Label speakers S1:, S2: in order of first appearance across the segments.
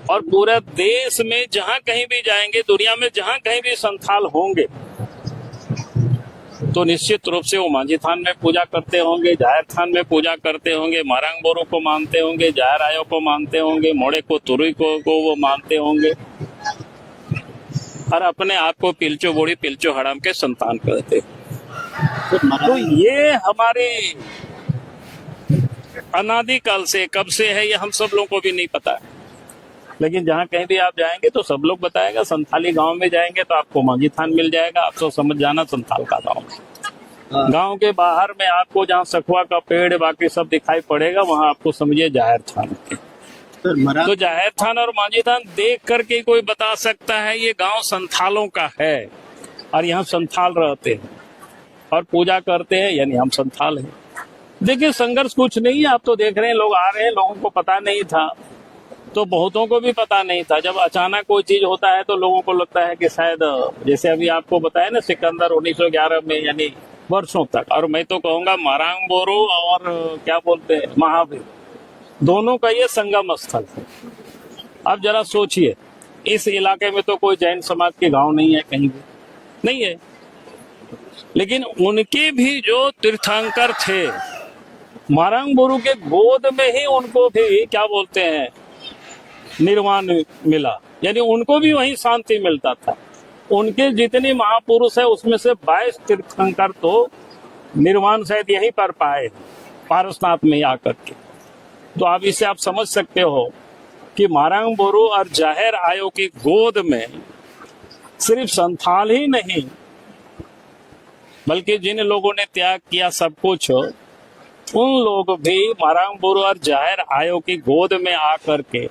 S1: और पूरे देश में जहां कहीं भी जाएंगे, दुनिया में जहां कहीं भी संथाल होंगे, तो निश्चित रूप से वो मांझी थान में पूजा करते होंगे, जाहिर थान में पूजा करते होंगे, मारांग बोरो को मानते होंगे, जाहिर आयो को मानते होंगे, मोड़े को तुरुई को वो मानते होंगे, और अपने आप को पिलचो बोड़ी पिलचो हड़ाम के संतान कहते। तो ये हमारे अनादिकाल से कब से है ये हम सब लोगों को भी नहीं पता है, लेकिन जहाँ कहीं भी आप जाएंगे तो सब लोग बताएगा। संथाली गांव में जाएंगे तो आपको मांझी थान मिल जाएगा, आप तो समझ जाना संथाल का गांव। गांव के बाहर में आपको जहाँ सखुआ का पेड़ बाकी सब दिखाई पड़ेगा, वहाँ आपको समझिए जाहिर थान। तो जाहिर थान और मांझी थान देख करके कोई बता सकता है ये गांव संथालों का है और यहाँ संथाल रहते हैं और पूजा करते हैं, यानी हम संथाल हैं। देखिए संघर्ष कुछ नहीं है, आप तो देख रहे हैं लोग आ रहे हैं, लोगों को पता नहीं था, तो बहुतों को भी पता नहीं था। जब अचानक कोई चीज होता है तो लोगों को लगता है कि शायद, जैसे अभी आपको बताया ना, सिकंदर 1911 में, यानी वर्षों तक। और मैं तो कहूंगा मारांग बोरो और क्या बोलते हैं महावीर, दोनों का ये संगम स्थल है। अब जरा सोचिए, इस इलाके में तो कोई जैन समाज के गांव नहीं है, कहीं भी नहीं है, लेकिन उनके भी जो तीर्थंकर थे, मारांग बोरो के गोद में ही उनको भी क्या बोलते हैं निर्वाण मिला, यानी उनको भी वहीं शांति मिलता था। उनके जितने महापुरुष है उसमें से 22 तीर्थंकर तो निर्वाण शायद यहीं पर पाए, पारसनाथ में आकर के। तो आप इसे आप समझ सकते हो कि मारांग बोरो और जाहिर आयो की गोद में सिर्फ संथाल ही नहीं, बल्कि जिन लोगों ने त्याग किया सब कुछ, उन लोग भी मारांग बोरो और जाहिर आयो की गोद में आकर के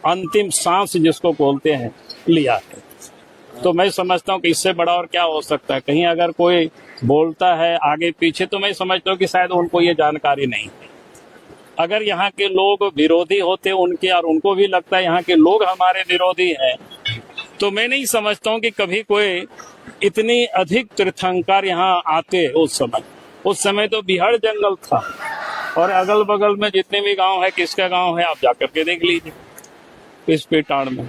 S1: अंतिम सांस जिसको बोलते हैं लिया है। तो मैं समझता हूँ कि इससे बड़ा और क्या हो सकता है। कहीं अगर कोई बोलता है आगे पीछे तो मैं समझता हूँ कि शायद उनको ये जानकारी नहीं है। अगर यहाँ के लोग विरोधी होते उनके और उनको भी लगता है यहाँ के लोग हमारे विरोधी हैं, तो मैं नहीं समझता हूँ कि कभी कोई इतनी अधिक तीर्थंकर यहाँ आते। उस समय तो बिहार जंगल था और अगल बगल में जितने भी गांव है, किसका गांव है आप जाकर के देख लीजिए इस पेटाड़ में।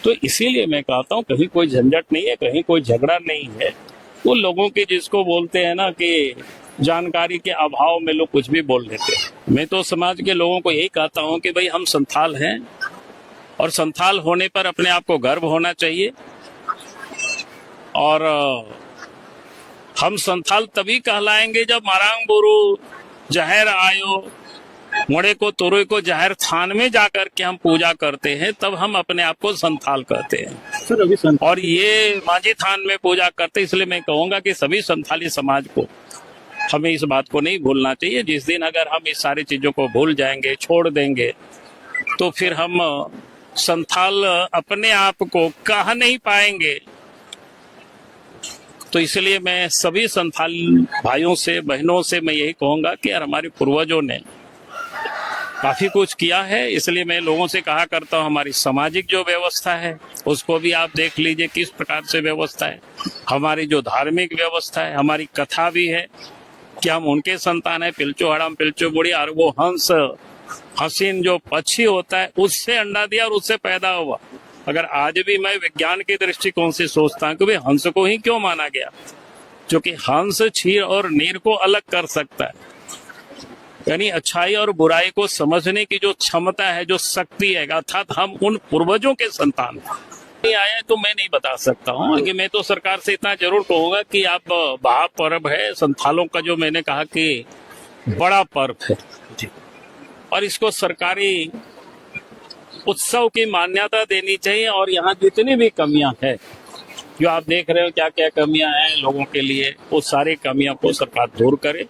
S1: तो इसीलिए मैं कहता हूँ कहीं कोई झंझट नहीं है, कहीं कोई झगड़ा नहीं है। वो लोगों की जिसको बोलते हैं ना कि जानकारी के अभाव में लोग कुछ भी बोल लेते हैं। मैं तो समाज के लोगों को यही कहता हूँ कि भाई हम संथाल हैं और संथाल होने पर अपने आप को गर्व होना चाहिए। और हम संथाल तभी कहलाएंगे जब मारांग बोरो, जाहिर आयो, मोड़े को तुरुई को जाहिर थान में जाकर के हम पूजा करते हैं, तब हम अपने आप को संथाल कहते हैं।
S2: सर अभी
S1: और ये मांझी थान में पूजा करते, इसलिए मैं कहूंगा कि सभी संथाली समाज को हमें इस बात को नहीं भूलना चाहिए। जिस दिन अगर हम इस सारी चीजों को भूल जाएंगे, छोड़ देंगे, तो फिर हम संथाल अपने आप को कह नहीं पाएंगे। तो इसलिए मैं सभी संथाल भाइयों से, बहनों से मैं यही कहूंगा कि यार हमारे पूर्वजों ने काफी कुछ किया है। इसलिए मैं लोगों से कहा करता हूँ हमारी सामाजिक जो व्यवस्था है उसको भी आप देख लीजिए किस प्रकार से व्यवस्था है। हमारी जो धार्मिक व्यवस्था है, हमारी कथा भी है कि हम उनके संतान है, पिलचो हड़ाम पिलचो बुढ़ी। और वो हंस हसीन जो पक्षी होता है उससे अंडा दिया और उससे पैदा हुआ। अगर आज भी मैं विज्ञान के दृष्टिकोण से सोचता हूँ कि भाई हंस को ही क्यों माना गया, जो कि हंस क्षीर और नीर को अलग कर सकता है, यानी अच्छाई और बुराई को समझने की जो क्षमता है, जो शक्ति है, अर्थात हम उन पूर्वजों के संतान नहीं आए तो मैं नहीं बता सकता हूँ। कि मैं तो सरकार से इतना जरूर कहूंगा कि आप महापर्व है संथालों का, जो मैंने कहा कि बड़ा पर्व है और इसको सरकारी उत्सव की मान्यता देनी चाहिए। और यहाँ जितनी भी कमियां हैं, जो आप देख रहे हो क्या क्या कमियां हैं लोगों के लिए, वो सारी कमियों को सरकार दूर करे।